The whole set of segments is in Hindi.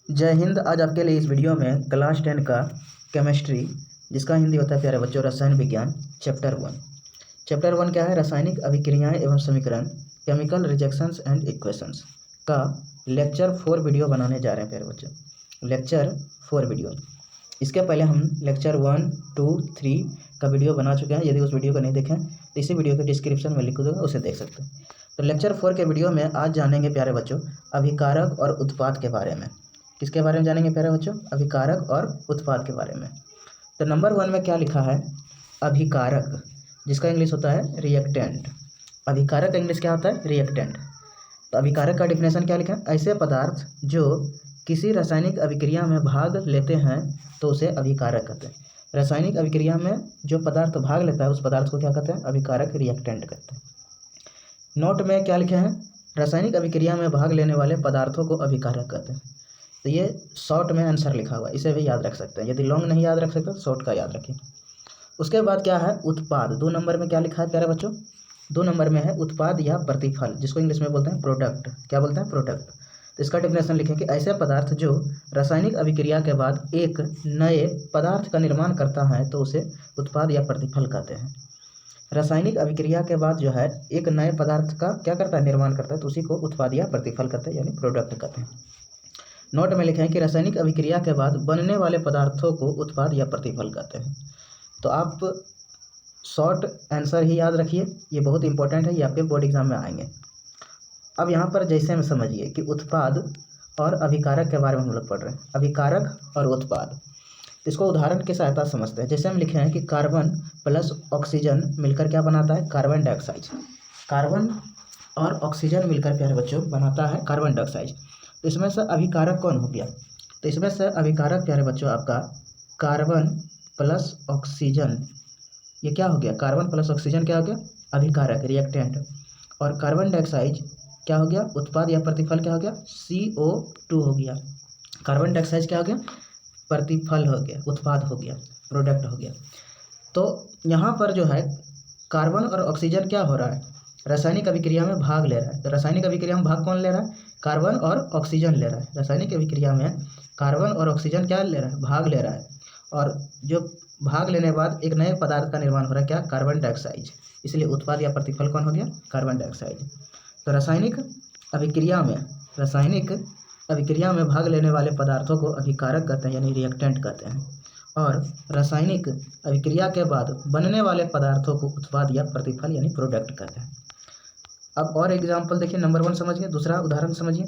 जय हिंद। आज आपके लिए इस वीडियो में क्लास 10 का केमिस्ट्री, जिसका हिंदी होता है प्यारे बच्चों रसायन विज्ञान, चैप्टर 1 क्या है? रासायनिक अभिक्रियाएं एवं समीकरण, केमिकल रिएक्शंस एंड इक्वेशंस का लेक्चर 4 वीडियो बनाने जा रहे हैं प्यारे बच्चों। Lecture 4 video. इसके पहले हम लेक्चर 1, 2, 3 का वीडियो बना चुके हैं। यदि उस वीडियो को नहीं देखें तो इसी वीडियो के डिस्क्रिप्शन में लिख दूंगा, उसे देख सकते हैं। तो लेक्चर 4 के वीडियो में आज जानेंगे प्यारे बच्चों अभिकारक और उत्पाद के बारे में। किसके बारे में जानेंगे प्यारे बच्चों? अभिकारक और उत्पाद के बारे में। तो नंबर 1 में क्या लिखा है? अभिकारक, जिसका इंग्लिश होता है रिएक्टेंट। अभिकारक का इंग्लिश क्या होता है? रिएक्टेंट। तो अभिकारक का डिफिनेशन क्या लिखा है? ऐसे पदार्थ जो किसी रासायनिक अभिक्रिया में भाग लेते हैं तो उसे अभिकारक कहते हैं। रासायनिक अभिक्रिया में जो पदार्थ भाग लेता है उस पदार्थ को क्या कहते हैं? अभिकारक, रिएक्टेंट कहते हैं। नोट में क्या लिखे हैं? रासायनिक अभिक्रिया में भाग लेने वाले पदार्थों को अभिकारक कहते हैं। तो ये शॉर्ट में आंसर लिखा हुआ है, इसे भी याद रख सकते हैं। यदि लॉन्ग नहीं याद रख सकते तो शॉर्ट का याद रखिए। उसके बाद क्या है? उत्पाद। 2 नंबर में क्या लिखा है प्यारे बच्चों? 2 नंबर में है उत्पाद या प्रतिफल, जिसको इंग्लिश में बोलते हैं प्रोडक्ट। क्या बोलते हैं? प्रोडक्ट। तो इसका डिफिनेशन लिखें कि ऐसे पदार्थ जो रासायनिक अभिक्रिया के बाद एक नए पदार्थ का निर्माण करता है तो उसे उत्पाद या प्रतिफल कहते हैं। रासायनिक अभिक्रिया के बाद जो है एक नए पदार्थ का क्या करता है? निर्माण करता है, तो उसी को उत्पाद या प्रतिफल कहते हैं, यानी प्रोडक्ट कहते हैं। नोट में लिखें कि रासायनिक अभिक्रिया के बाद बनने वाले पदार्थों को उत्पाद या प्रतिफल कहते हैं। तो आप शॉर्ट आंसर ही याद रखिए, ये बहुत इंपॉर्टेंट है, ये आपके बोर्ड एग्जाम में आएंगे। अब यहाँ पर जैसे में समझिए कि उत्पाद और अभिकारक के बारे में हम लोग पढ़ रहे हैं। अभिकारक और उत्पाद, इसको उदाहरण की सहायता से समझते हैं। जैसे हम लिखे हैं कि कार्बन प्लस ऑक्सीजन मिलकर क्या बनाता है? Carbon dioxide. कार्बन और ऑक्सीजन मिलकर प्यारे बच्चों बनाता है कार्बन डाइऑक्साइड। तो इसमें से अभिकारक कौन हो गया? तो इसमें से अभिकारक प्यारे बच्चों आपका कार्बन प्लस ऑक्सीजन, ये क्या हो गया? कार्बन प्लस ऑक्सीजन क्या हो गया? अभिकारक, रिएक्टेंट। और कार्बन डाइऑक्साइड क्या हो गया? उत्पाद या प्रतिफल क्या हो गया? CO2 हो गया। कार्बन डाइऑक्साइड क्या हो गया? प्रतिफल हो गया, उत्पाद हो गया, प्रोडक्ट हो गया। तो यहाँ पर जो है कार्बन और ऑक्सीजन क्या हो रहा है? रासायनिक अभिक्रिया में भाग ले रहा है। तो रासायनिक अभिक्रिया में भाग कौन ले रहा है? कार्बन और ऑक्सीजन ले रहा है। रासायनिक अभिक्रिया में कार्बन और ऑक्सीजन क्या ले रहा है? भाग ले रहा है। और जो भाग लेने के बाद एक नए पदार्थ का निर्माण हो रहा है, क्या? Carbon dioxide. इसलिए उत्पाद या प्रतिफल कौन हो गया? Carbon dioxide. तो रासायनिक अभिक्रिया में भाग लेने वाले पदार्थों को अभिकारक कहते हैं, यानी रिएक्टेंट कहते हैं। और रासायनिक अभिक्रिया के बाद बनने वाले पदार्थों को उत्पाद या प्रतिफल यानी प्रोडक्ट कहते हैं। अब और एग्जाम्पल देखिए, नंबर 1 समझिए, दूसरा उदाहरण समझिए।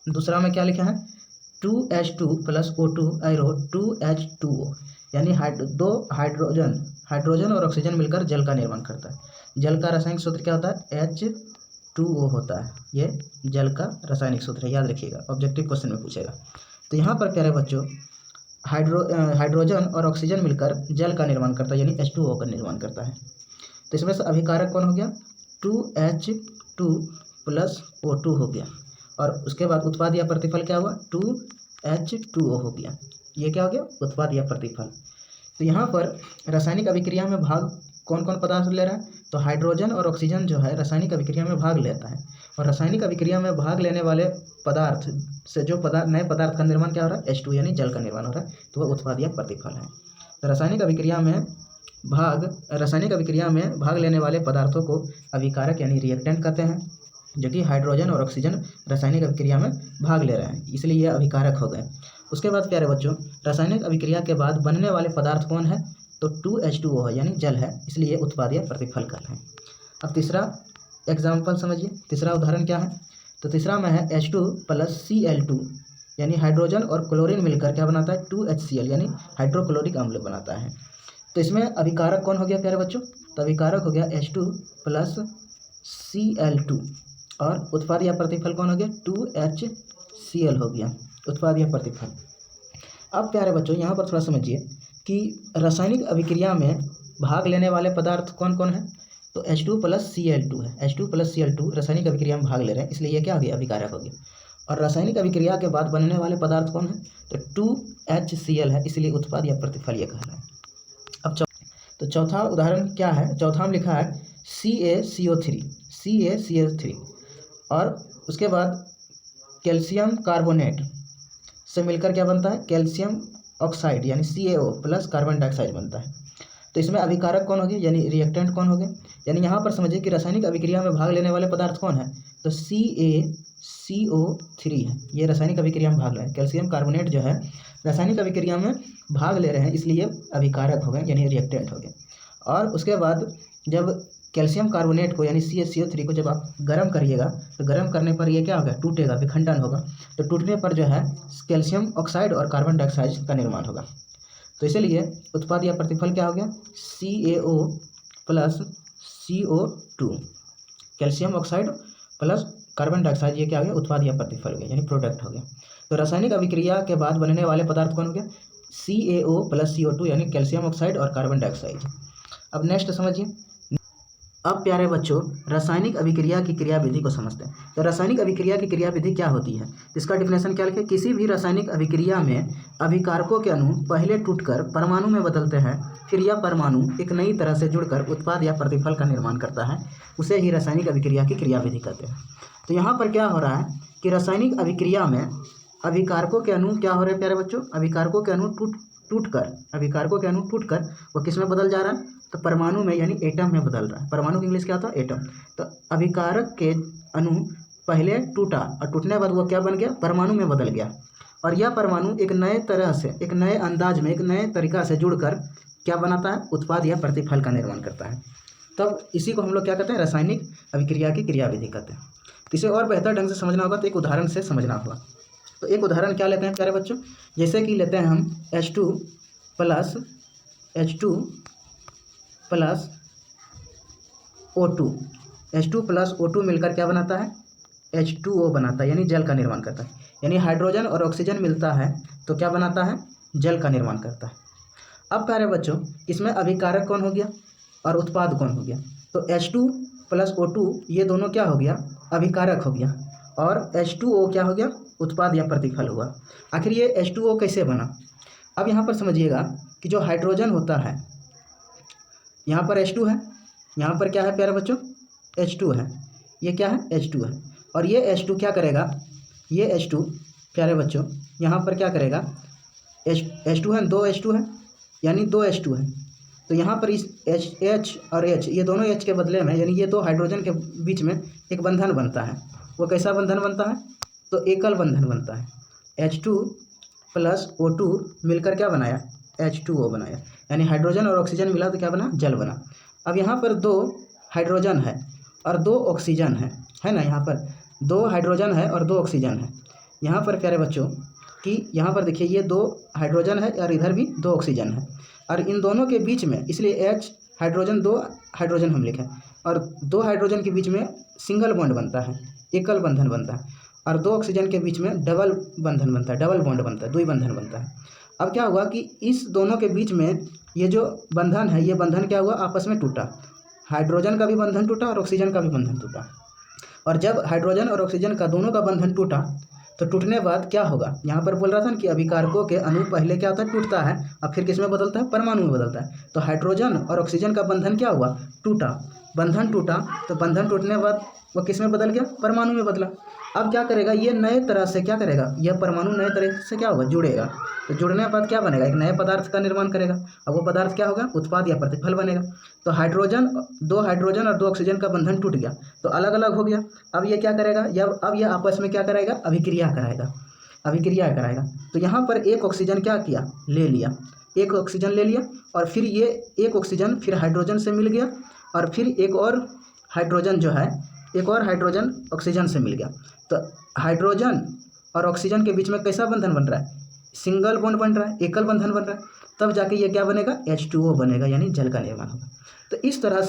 दूसरा में क्या लिखा है? 2H2 plus O2 arrow 2H2O, यानी दो हाइड्रोजन और ऑक्सीजन मिलकर जल का निर्माण करता है। जल का रासायनिक सूत्र क्या होता है? H2O होता है। ये जल का रासायनिक सूत्र है, याद रखिएगा, ऑब्जेक्टिव क्वेश्चन में पूछेगा। तो यहाँ पर प्यारे बच्चों हाइड्रोजन और ऑक्सीजन मिलकर जल का निर्माण करता है, यानी H2O का निर्माण करता है। तो इसमें से अभिकारक कौन हो गया? 2H2 प्लस O2 हो गया। और उसके बाद उत्पाद या प्रतिफल क्या हुआ? 2H2O हो गया। ये क्या हो गया? उत्पाद या प्रतिफल। तो यहाँ पर रासायनिक अभिक्रिया में भाग कौन कौन पदार्थ ले रहा है? तो हाइड्रोजन और ऑक्सीजन जो है रासायनिक अभिक्रिया में भाग लेता है। और रासायनिक अभिक्रिया में भाग लेने वाले पदार्थ से जो नए पदार्थ का निर्माण क्या हो रहा है? H2 यानी जल का निर्माण हो रहा है, तो वह उत्पाद या प्रतिफल है। तो रासायनिक अभिक्रिया में भाग लेने वाले पदार्थों को अभिकारक यानी रिएक्टेंट कहते हैं, जो कि हाइड्रोजन और ऑक्सीजन रासायनिक अभिक्रिया में भाग ले रहे हैं, इसलिए ये अभिकारक हो गए। उसके बाद प्यारे बच्चों रासायनिक अभिक्रिया के बाद बनने वाले पदार्थ कौन है? तो 2H2O है, यानी जल है, इसलिए ये उत्पाद या प्रतिफल कहते हैं। अब तीसरा एग्जाम्पल समझिए, तीसरा उदाहरण क्या है? तो तीसरा में है H2 प्लस Cl2, यानी हाइड्रोजन और क्लोरीन मिलकर क्या बनाता है? 2HCl, यानी हाइड्रोक्लोरिक अम्ल बनाता है। तो इसमें अभिकारक कौन हो गया प्यारे बच्चों? तो अभिकारक हो गया H2 प्लस Cl2। और उत्पाद या प्रतिफल कौन हो गया? 2HCl हो गया, उत्पाद या प्रतिफल। अब प्यारे बच्चों यहाँ पर थोड़ा समझिए कि रासायनिक अभिक्रिया में भाग लेने वाले पदार्थ कौन कौन है? तो H2 प्लस Cl2 है। H2 प्लस Cl2 रासायनिक अभिक्रिया में भाग ले रहे हैं, इसलिए ये क्या हो गया? अभिकारक हो गया। और रासायनिक अभिक्रिया के बाद बनने वाले पदार्थ कौन है? तो 2HCl है, इसलिए उत्पाद या प्रतिफल ये कहलाए। अब तो चौथा उदाहरण क्या है? चौथा में लिखा है CaCO3 और उसके बाद कैल्शियम कार्बोनेट से मिलकर क्या बनता है, कैल्शियम ऑक्साइड यानी CaO प्लस कार्बन डाइऑक्साइड बनता है। तो इसमें अभिकारक कौन हो गए यानी रिएक्टेंट कौन हो गए, यानी यहाँ पर समझिए कि रासायनिक अभिक्रिया में भाग लेने वाले पदार्थ कौन है, तो CaCO3 है, ये रासायनिक अभिक्रिया में भाग ले रहे हैं। कैल्शियम कार्बोनेट जो है रासायनिक अभिक्रिया में भाग ले रहे हैं, इसलिए अभिकारक हो गए यानी रिएक्टेंट हो गए। और उसके बाद जब कैल्शियम कार्बोनेट को यानी CaCO3 को जब आप गर्म करिएगा तो गर्म करने पर ये क्या होगा, टूटेगा, विखंडन होगा। तो टूटने पर जो है कैल्शियम ऑक्साइड और कार्बन डाइऑक्साइड का निर्माण होगा। तो इसीलिए उत्पाद या प्रतिफल क्या हो गया, CaO plus CO2, calcium oxide plus carbon dioxide, ये क्या हो गया, उत्पाद या प्रतिफल हो गया यानी प्रोडक्ट हो गया। तो रासायनिक अभिक्रिया के बाद बनने वाले पदार्थ कौन हो गया, CaO प्लस CO2 यानी कैल्शियम ऑक्साइड और कार्बन डाइऑक्साइड। अब नेक्स्ट समझिए। अब प्यारे बच्चों रासायनिक अभिक्रिया की क्रियाविधि को समझते हैं। तो रासायनिक अभिक्रिया की क्रियाविधि क्या होती है, इसका डिफिनेशन क्या लिखे, किसी भी रासायनिक अभिक्रिया में अभिकारकों के अणु पहले टूटकर परमाणु में बदलते हैं, फिर यह परमाणु एक नई तरह से जुड़कर उत्पाद या प्रतिफल का निर्माण करता है, उसे ही रासायनिक अभिक्रिया की क्रियाविधि कहते हैं। तो यहाँ पर क्या हो रहा है कि रासायनिक अभिक्रिया में अभिकारकों के अणु क्या हो रहे हैं प्यारे बच्चों, अभिकारकों के अणु अभिकारकों के अणु टूटकर वो किस में बदल जा रहा है, तो परमाणु में यानी एटम में बदल रहा है। परमाणु की इंग्लिश क्या होता है, एटम। तो अभिकारक के अणु पहले टूटा और टूटने के बाद वो क्या बन गया, परमाणु में बदल गया। और यह परमाणु एक नए तरह से, एक नए अंदाज में, एक नए तरीका से जुड़कर क्या बनाता है, उत्पाद या प्रतिफल का निर्माण करता है। तब इसी को हम लोग क्या कहते हैं, रासायनिक अभिक्रिया की क्रियाविधि कहते हैं। तो इसे और बेहतर ढंग से समझना होगा तो एक उदाहरण से समझना होगा। तो एक उदाहरण क्या लेते हैं प्यारे बच्चों, जैसे कि लेते हैं हम H2 plus O2, H2 plus O2 मिलकर क्या बनाता है, H2O बनाता है यानी जल का निर्माण करता है। यानी हाइड्रोजन और ऑक्सीजन मिलता है तो क्या बनाता है, जल का निर्माण करता है। अब प्यारे बच्चों इसमें अभिकारक कौन हो गया और उत्पाद कौन हो गया, तो H2 प्लस O2 ये दोनों क्या हो गया, अभिकारक हो गया, और H2O क्या हो गया, उत्पाद या प्रतिफल हुआ। आखिर ये H2O कैसे बना, अब यहाँ पर समझिएगा कि जो हाइड्रोजन होता है, यहाँ पर H2 है, यहाँ पर क्या है प्यारे बच्चों, H2 है, ये क्या है, H2 है। और ये H2 क्या करेगा, ये H2 प्यारे बच्चों यहाँ पर क्या करेगा, H2 है, 2 H2 है यानी 2 H2 है। तो यहाँ पर इस H और H ये दोनों H के बदले में यानी ये दो हाइड्रोजन के बीच में एक बंधन बनता है। वो कैसा बंधन बनता है, तो एकल बंधन बनता है। H2 प्लस O2 मिलकर क्या बनाया, H2O बनाया, यानी हाइड्रोजन और ऑक्सीजन मिला तो क्या बना, जल बना। अब यहाँ पर 2 हाइड्रोजन है और 2 ऑक्सीजन है ना, यहाँ पर 2 हाइड्रोजन है और 2 ऑक्सीजन है। यहाँ पर प्यारे बच्चों कि यहाँ पर देखिए ये 2 हाइड्रोजन है और इधर भी 2 ऑक्सीजन है, और इन दोनों के बीच में इसलिए H हाइड्रोजन 2 हाइड्रोजन हम लिखें, और 2 हाइड्रोजन के बीच में सिंगल बॉन्ड बनता है, एकल बंधन बनता है, और 2 ऑक्सीजन के बीच में डबल बंधन बनता है, डबल बॉन्ड बनता है, द्विबंधन बनता है। अब क्या हुआ कि इस दोनों के बीच में ये जो बंधन है, ये बंधन क्या हुआ, आपस में टूटा, हाइड्रोजन का भी बंधन टूटा और ऑक्सीजन का भी बंधन टूटा। और जब हाइड्रोजन और ऑक्सीजन का दोनों का बंधन टूटा तो टूटने बाद क्या होगा, यहाँ पर बोल रहा था ना कि अभिकारकों के अणु पहले क्या होता है, टूटता है, अब फिर किस में बदलता है, परमाणु में बदलता है। तो हाइड्रोजन और ऑक्सीजन का बंधन क्या हुआ, टूटा, बंधन टूटा, तो बंधन टूटने के बाद वो किस में बदल गया, परमाणु में बदला। अब क्या करेगा, ये नए तरह से क्या करेगा, यह परमाणु नए तरह से क्या होगा, जुड़ेगा। तो जुड़ने के बाद क्या बनेगा, एक नए पदार्थ का निर्माण करेगा। अब वो पदार्थ क्या होगा, उत्पाद या प्रतिफल बनेगा। तो हाइड्रोजन, 2 हाइड्रोजन और 2 ऑक्सीजन का बंधन टूट गया तो अलग अलग हो गया। अब ये क्या करेगा, अब ये आपस में क्या कराएगा, अभिक्रिया कराएगा। तो यहाँ पर एक ऑक्सीजन क्या किया, ले लिया, एक ऑक्सीजन ले लिया, और फिर ये एक ऑक्सीजन फिर हाइड्रोजन से मिल गया, और फिर एक और हाइड्रोजन जो है, एक और हाइड्रोजन ऑक्सीजन से मिल गया। तो हाइड्रोजन और ऑक्सीजन के बीच में कैसा बंधन बन रहा है, सिंगल बॉन्ड बन रहा है, एकल बंधन बन रहा है। तब जाके ये क्या बनेगा, H2O बनेगा, यानी जल का निर्माण होगा। तो इस तरह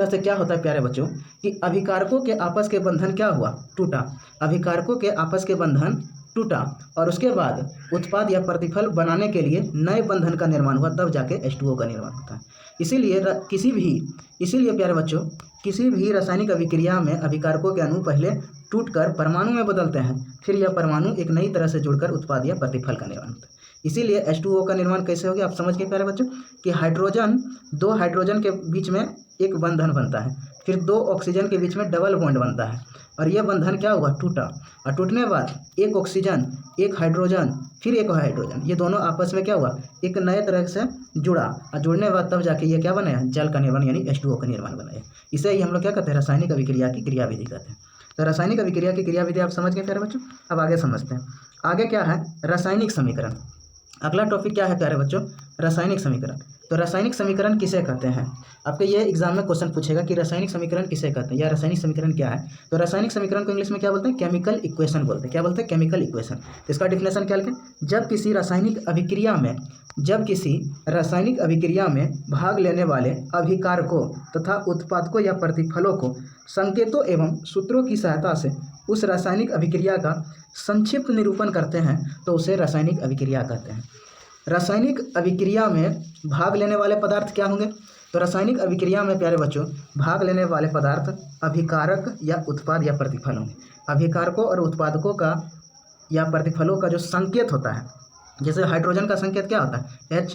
से क्या होता है प्यारे बच्चों कि अभिकारकों के आपस के बंधन क्या हुआ, टूटा, अभिकारकों के आपस के बंधन टूटा, और उसके बाद उत्पाद या प्रतिफल बनाने के लिए नए बंधन का निर्माण हुआ, तब जाके H2O का निर्माण होता है। इसीलिए प्यारे बच्चों किसी भी रासायनिक अभिक्रिया में अभिकारकों के अणु पहले टूटकर परमाणु में बदलते हैं, फिर यह परमाणु एक नई तरह से जुड़कर उत्पाद या प्रतिफल का निर्माण होता है। इसीलिए H2O का निर्माण कैसे हो गया, आप समझ गए प्यारे बच्चों कि हाइड्रोजन, 2 हाइड्रोजन के बीच में एक बंधन बनता है, फिर 2 ऑक्सीजन के बीच में डबल बॉन्ड बनता है, और ये बंधन क्या हुआ, टूटा, और टूटने के बाद एक ऑक्सीजन, एक हाइड्रोजन, फिर एक हाइड्रोजन, ये दोनों आपस में क्या हुआ, एक नए तरह से जुड़ा, और जुड़ने के बाद तब जाके ये क्या बनाया, जल का निर्माण यानी H2O का निर्माण बनाया। इसे ही हम लोग क्या कहते हैं, रासायनिक अभिक्रिया की क्रियाविधि कहते हैं। तो रासायनिक अभिक्रिया की क्रियाविधि आप समझ गए प्यारे बच्चों। अब आगे समझते हैं, आगे क्या है, रासायनिक समीकरण। अगला टॉपिक क्या है प्यारे बच्चों, रासायनिक समीकरण। तो रासायनिक समीकरण किसे कहते हैं, आपके ये एग्जाम में क्वेश्चन पूछेगा कि रासायनिक समीकरण किसे कहते हैं या रासायनिक समीकरण क्या है। तो रासायनिक समीकरण को इंग्लिश में क्या बोलते हैं, केमिकल इक्वेशन बोलते हैं। क्या बोलते हैं, केमिकल इक्वेशन। तो इसका डिफिनेशन क्या लिखें, जब किसी रासायनिक अभिक्रिया में भाग लेने वाले अभिकारकों तथा उत्पादकों या प्रतिफलों को संकेतों एवं सूत्रों की सहायता से उस रासायनिक अभिक्रिया का संक्षिप्त निरूपण करते हैं तो उसे रासायनिक अभिक्रिया कहते हैं। रासायनिक अभिक्रिया में भाग लेने वाले पदार्थ क्या होंगे, तो रासायनिक अभिक्रिया में प्यारे बच्चों भाग लेने वाले पदार्थ अभिकारक या उत्पाद या प्रतिफल होंगे। अभिकारकों और उत्पादकों का या प्रतिफलों का जो संकेत होता है, जैसे हाइड्रोजन का संकेत क्या होता है H,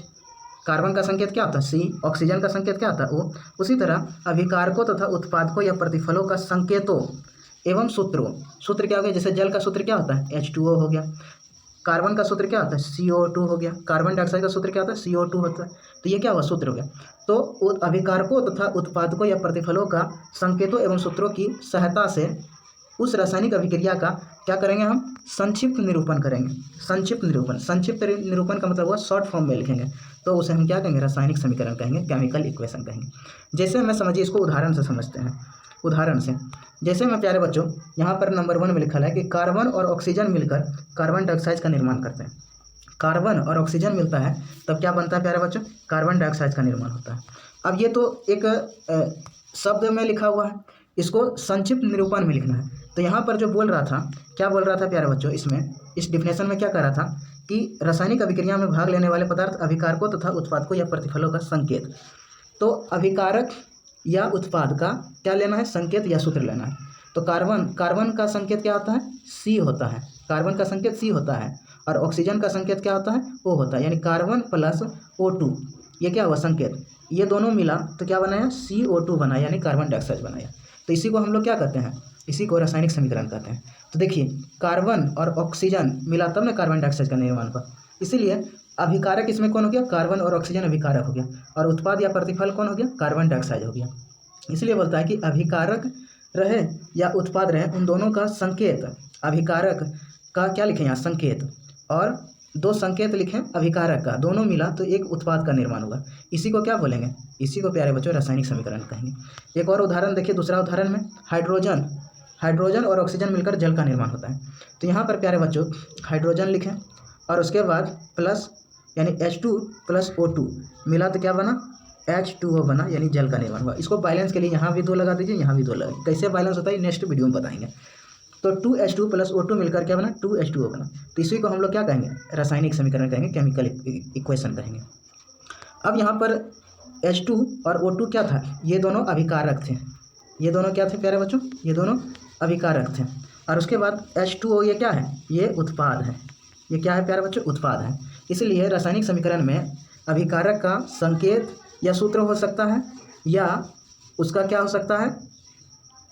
कार्बन का संकेत क्या होता है C, ऑक्सीजन का संकेत क्या होता है O, उसी तरह अभिकारकों तथा उत्पादकों या प्रतिफलों का संकेतों एवं सूत्र क्या हो गया, जैसे जल का सूत्र क्या होता है H2O हो गया, कार्बन का सूत्र क्या होता है CO2 हो गया, कार्बन डाइऑक्साइड का सूत्र क्या होता है CO2 होता है। तो ये क्या हुआ, सूत्र हो गया। तो अभिकारकों तथा उत्पादकों या प्रतिफलों का संकेतों एवं सूत्रों की सहायता से उस रासायनिक अभिक्रिया का क्या करेंगे, हम संक्षिप्त निरूपण करेंगे। संक्षिप्त निरूपण का मतलब हुआ शॉर्ट फॉर्म में लिखेंगे, तो उसे हम क्या कहेंगे, रासायनिक समीकरण कहेंगे, केमिकल इक्वेशन कहेंगे। जैसे मैं समझिए इसको उदाहरण से समझते हैं। उदाहरण से जैसे मैं प्यारे बच्चों यहाँ पर नंबर 1 में लिखा है कि कार्बन और ऑक्सीजन मिलकर कार्बन डाइऑक्साइड का निर्माण करते हैं। कार्बन और ऑक्सीजन मिलता है तब क्या बनता है प्यारे बच्चों, कार्बन डाइऑक्साइड का निर्माण होता है। अब ये तो एक शब्द में लिखा हुआ है, इसको संक्षिप्त निरूपण में लिखना है। तो यहाँ पर जो बोल रहा था, क्या बोल रहा था प्यारे बच्चों, इसमें इस डिफिनेशन में क्या कर रहा था कि रासायनिक अभिक्रिया में भाग लेने वाले पदार्थ अभिकारकों तथा उत्पादकों या प्रतिफलों का संकेत। तो अभिकारक या उत्पाद का क्या लेना है, संकेत या सूत्र लेना है। तो कार्बन का संकेत क्या होता है, C होता है, कार्बन का संकेत C होता है, और ऑक्सीजन का संकेत क्या होता है, O होता है, यानी कार्बन प्लस O2, ये क्या हुआ संकेत, ये दोनों मिला तो क्या बनाया, CO2 बनाया, यानी कार्बन डाइऑक्साइड बनाया। तो इसी को हम लोग क्या कहते हैं, इसी को रासायनिक समीकरण कहते हैं। तो देखिए कार्बन और ऑक्सीजन मिला तब ना कार्बन डाइऑक्साइड का निर्माण हुआ, इसीलिए अभिकारक इसमें कौन हो गया, कार्बन और ऑक्सीजन अभिकारक हो गया, और उत्पाद या प्रतिफल कौन हो गया, कार्बन डाइऑक्साइड हो गया। इसलिए बोलता है कि अभिकारक रहे या उत्पाद रहे, उन दोनों का संकेत, अभिकारक का क्या लिखें यहाँ संकेत, और 2 संकेत लिखें अभिकारक का, दोनों मिला तो एक उत्पाद का निर्माण होगा। इसी को क्या बोलेंगे, इसी को प्यारे बच्चों रासायनिक समीकरण कहेंगे। एक और उदाहरण देखिए, दूसरा उदाहरण में हाइड्रोजन और ऑक्सीजन मिलकर जल का निर्माण होता है। तो यहाँ पर प्यारे बच्चों हाइड्रोजन लिखें और उसके बाद प्लस यानी H2 प्लस O2 मिला तो क्या बना, H2O बना, यानी जल का निर्माण हुआ। इसको बैलेंस के लिए यहाँ भी 2 लगा दीजिए, यहाँ भी 2 लगा, कैसे बैलेंस होता है नेक्स्ट वीडियो में बताएंगे। तो 2H2 प्लस O2 मिलकर क्या बना, 2H2O बना। तो इसी को हम लोग क्या कहेंगे, रासायनिक समीकरण कहेंगे, केमिकल इक्वेशन कहेंगे। अब यहाँ पर H2 और O2 क्या था, ये दोनों अभिकारक थे, ये दोनों क्या थे प्यारे बच्चों, ये दोनों अभिकारक थे। और उसके बाद H2O ये क्या है, ये उत्पाद है, ये क्या है प्यारे बच्चों, उत्पाद है। इसलिए रासायनिक समीकरण में अभिकारक का संकेत या सूत्र हो सकता है, या उसका क्या हो सकता है,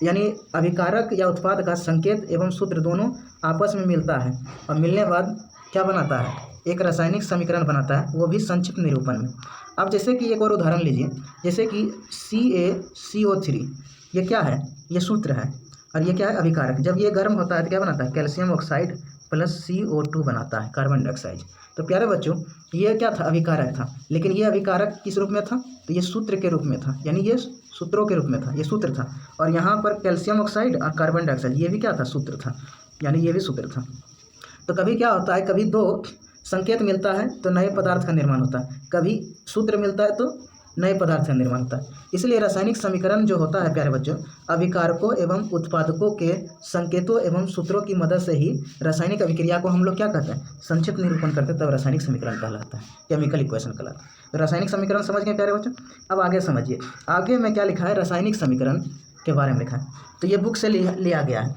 यानी अभिकारक या उत्पाद का संकेत एवं सूत्र दोनों आपस में मिलता है, और मिलने के बाद क्या बनाता है, एक रासायनिक समीकरण बनाता है, वो भी संक्षिप्त निरूपण में। अब जैसे कि एक और उदाहरण लीजिए, जैसे कि CaCO3, ये क्या है, ये सूत्र है, और ये क्या है अभिकारक। जब ये गर्म होता है तो क्या बनाता है, कैल्शियम ऑक्साइड प्लस CO2 बनाता है, कार्बन डाइऑक्साइड। तो प्यारे बच्चों ये क्या था, अभिकारक था, लेकिन ये अभिकारक किस रूप में था, तो ये सूत्र के रूप में था, यानी ये सूत्रों के रूप में था, ये सूत्र था। और यहाँ पर कैल्शियम ऑक्साइड और कार्बन डाइऑक्साइड ये भी क्या था, सूत्र था, यानी ये भी सूत्र था। तो कभी क्या होता है, कभी 2 संकेत मिलता है तो नए पदार्थ का निर्माण होता है, कभी सूत्र मिलता है तो नए पदार्थ का निर्माण होता है। इसलिए रासायनिक समीकरण जो होता है प्यारे बच्चों, अभिकारकों एवं उत्पादकों के संकेतों एवं सूत्रों की मदद से ही रासायनिक अभिक्रिया को हम लोग क्या कहते हैं, संक्षिप्त निरूपण करते हैं, तब रासायनिक समीकरण कहलाता है, केमिकल इक्वेशन कहलाता है। तो रासायनिक समीकरण समझ गए प्यारे बच्चों। अब आगे समझिए, आगे में क्या लिखा है, रासायनिक समीकरण के बारे में लिखा है। तो ये बुक से लिया गया है।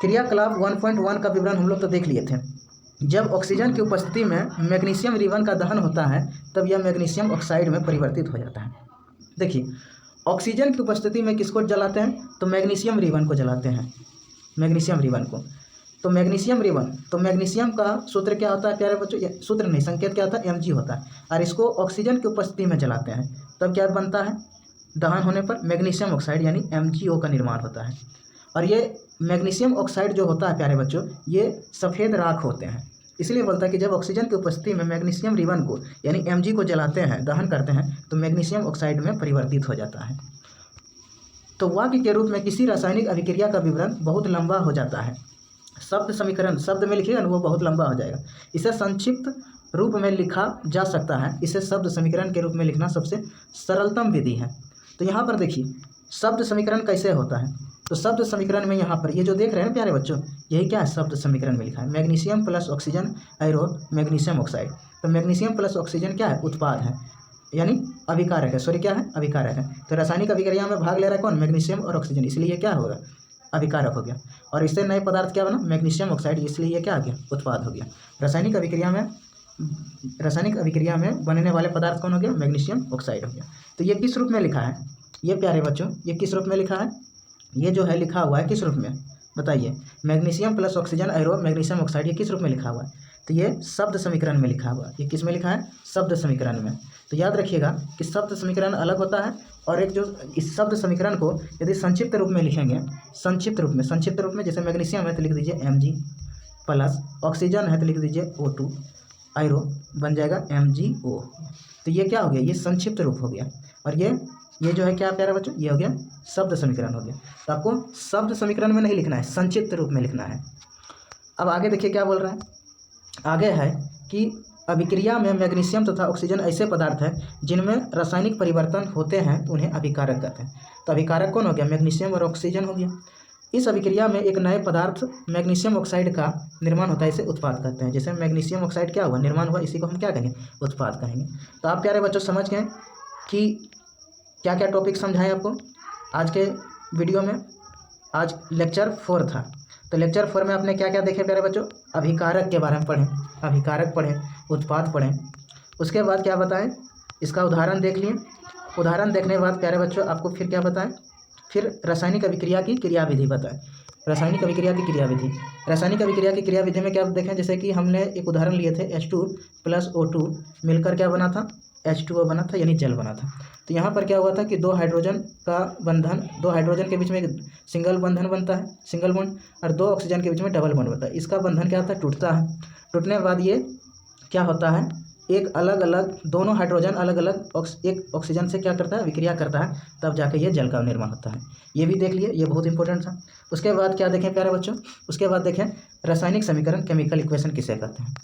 क्रियाकलाप 1.1 का विवरण हम लोग तो देख लिए थे। जब ऑक्सीजन की उपस्थिति में मैग्नीशियम रिबन का दहन होता है तब यह मैग्नीशियम ऑक्साइड में परिवर्तित हो जाता है। देखिए ऑक्सीजन की उपस्थिति में किसको जलाते हैं, तो मैग्नीशियम रिबन को जलाते हैं। मैग्नीशियम रिबन को। तो मैग्नीशियम रिबन, तो मैग्नीशियम का सूत्र क्या होता है प्यारे बच्चों, ये सूत्र नहीं, संकेत क्या होता है, Mg होता है। और इसको ऑक्सीजन की उपस्थिति में जलाते हैं तब क्या बनता है, दहन होने पर मैग्नीशियम ऑक्साइड यानी MgO का निर्माण होता है। और ये मैग्नीशियम ऑक्साइड जो होता है प्यारे बच्चों, ये सफ़ेद राख होते हैं। इसलिए बोलता है कि जब ऑक्सीजन की उपस्थिति में मैग्नीशियम रिबन को यानी Mg को जलाते हैं, दहन करते हैं, तो मैग्नीशियम ऑक्साइड में परिवर्तित हो जाता है। तो वाक्य के रूप में किसी रासायनिक अभिक्रिया का विवरण बहुत लंबा हो जाता है। शब्द समीकरण शब्द में लिखिएगा ना, वो बहुत लंबा हो जाएगा। इसे संक्षिप्त रूप में लिखा जा सकता है। इसे शब्द समीकरण के रूप में लिखना सबसे सरलतम विधि है। तो यहाँ पर देखिए शब्द समीकरण कैसे होता है। तो शब्द समीकरण में यहाँ पर ये जो देख रहे हैं ना प्यारे बच्चों, यही क्या है, शब्द समीकरण में लिखा है, magnesium plus oxygen arrow magnesium oxide. तो मैग्नीशियम प्लस ऑक्सीजन क्या है, उत्पाद है, यानी अभिकारक है, सॉरी क्या है, अभिकारक है। तो रासायनिक अभिक्रिया में भाग ले रहा है कौन, मैग्नीशियम और ऑक्सीजन, इसलिए ये क्या होगा, अभिकारक हो गया। और इससे नए पदार्थ क्या बना, मैग्नीशियम ऑक्साइड, इसलिए ये क्या आ गया, उत्पाद हो गया। रासायनिक अभिक्रिया में बनने वाले पदार्थ कौन हो गया, मैग्नीशियम ऑक्साइड हो गया। तो ये किस रूप में लिखा है, ये प्यारे बच्चों ये किस रूप में लिखा है, ये जो है लिखा हुआ है किस रूप में बताइए, magnesium plus oxygen arrow magnesium oxide, ये किस रूप में लिखा हुआ है, तो ये शब्द समीकरण में लिखा हुआ है। ये किस में लिखा है, शब्द समीकरण में। तो याद रखिएगा कि शब्द समीकरण अलग होता है, और एक जो इस शब्द समीकरण को यदि संक्षिप्त रूप में लिखेंगे, संक्षिप्त रूप में जैसे मैग्नीशियम है तो लिख दीजिए Mg प्लस ऑक्सीजन है तो लिख दीजिए O2 आयरो बन जाएगा MgO। तो ये क्या हो गया, ये संक्षिप्त रूप हो गया। और ये जो है क्या प्यारे बच्चों, ये हो गया शब्द समीकरण हो गया। तो आपको शब्द समीकरण में नहीं लिखना है, संक्षिप्त रूप में लिखना है। अब आगे देखिए क्या बोल रहा है, आगे है कि अभिक्रिया में मैग्नीशियम तथा ऑक्सीजन ऐसे पदार्थ हैं जिनमें रासायनिक परिवर्तन होते हैं तो उन्हें अभिकारक कहते हैं। तो अभिकारक कौन हो गया, मैग्नीशियम और ऑक्सीजन हो गया। इस अभिक्रिया में एक नए पदार्थ मैग्नीशियम ऑक्साइड का निर्माण होता है, इसे उत्पाद कहते हैं। जैसे मैग्नीशियम ऑक्साइड क्या हुआ, निर्माण हुआ, इसी को हम क्या कहेंगे, उत्पाद कहेंगे। तो आप प्यारे बच्चों समझ गए कि क्या क्या टॉपिक समझाएं आपको आज के वीडियो में। आज लेक्चर 4 था। तो लेक्चर 4 में आपने क्या क्या देखे प्यारे बच्चों, अभिकारक के बारे में पढ़ें, अभिकारक पढ़ें, उत्पाद पढ़ें। उसके बाद क्या बताएं, इसका उदाहरण देख लिए। उदाहरण देखने के बाद प्यारे बच्चों आपको फिर क्या बताएं, फिर रासायनिक अभिक्रिया की क्रियाविधि बताएं। रासायनिक अभिक्रिया की क्रियाविधि, रासायनिक अभिक्रिया की क्रियाविधि में क्या देखें, जैसे कि हमने एक उदाहरण लिए थे H2 प्लस O2 मिलकर क्या बना था, H2O बना था, यानी जल बना था। तो यहाँ पर क्या हुआ था कि दो हाइड्रोजन के बीच में एक सिंगल बंधन बनता है, सिंगल बॉन्ड, और दो ऑक्सीजन के बीच में डबल बॉन्ड बनता है। इसका बंधन क्या होता है, टूटता है। टूटने के बाद ये क्या होता है, एक अलग अलग दोनों हाइड्रोजन अलग अलग एक ऑक्सीजन से क्या करता है, विक्रिया करता है, तब जाके ये जल का निर्माण होता है। ये भी देख लिए, ये बहुत इंपॉर्टेंट था। उसके बाद क्या देखें प्यारे बच्चों, उसके बाद देखें रासायनिक समीकरण, केमिकल इक्वेशन किसे कहते हैं।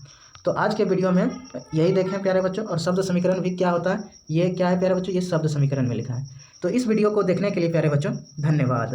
तो आज के वीडियो में यही देखें प्यारे बच्चों। और शब्द समीकरण भी क्या होता है, ये क्या है प्यारे बच्चों, ये शब्द समीकरण में लिखा है। तो इस वीडियो को देखने के लिए प्यारे बच्चों धन्यवाद।